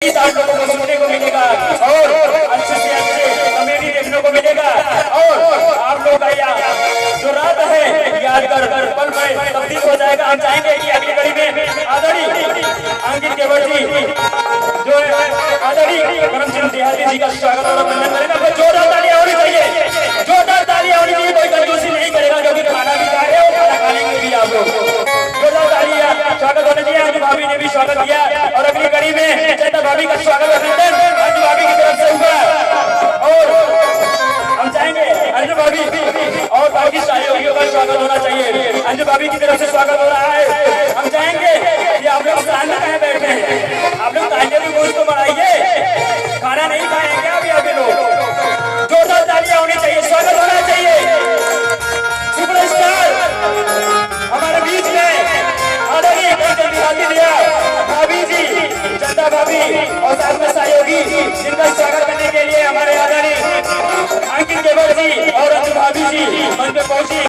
आप लोगों को सुनने को मिलेगा और अच्छे से अच्छे कॉमेडी देखने को मिलेगा। और आप लोग का जो रात है यादगार पल में तब्दील हो जाएगा। हम चाहेंगे कि अगली कड़ी में आदरणीय अंकित केवल जी जो आदरणीय करमचंद देहाती जी का स्वागत और अभिनंदन करेंगे। आपको जोरदार तालियां होनी चाहिए, जोरदार तालियां होनी चाहिए। कोई कंजूसी नहीं करेगा क्योंकि खाना भी खा रहे हो, खाना खाने भी आप लोग। जोरदार तालियां स्वागत होने चाहिए। अंजू भाभी ने भी स्वागत किया और अगली कड़ी में चेता भाभी का स्वागत अभिनंदन अंजू भाभी की तरफ से हुआ। और हम चाहेंगे अंजू भाभी और बाकी सहयोगियों का स्वागत होना चाहिए। अंजू भाभी की तरफ से स्वागत हो रहा है। हम चाहेंगे कि आप लोग सामने कहीं बैठे हैं, आप लोग तालियां भी गोश्त को बढ़ाइए। खाना नहीं खाएंगे अभी अभी लोग। जोरदार तालियां होनी चाहिए, स्वागत होना चाहिए। सुपरस्टार हमारे बीच में आदरणीय भाभी जी, चंदा भाभी और साथ में सहयोगी जिनका स्वागत करने के लिए हमारे आदरणीय अंकित केवल जी और अंजू भाभी जी मंच पे पहुंची।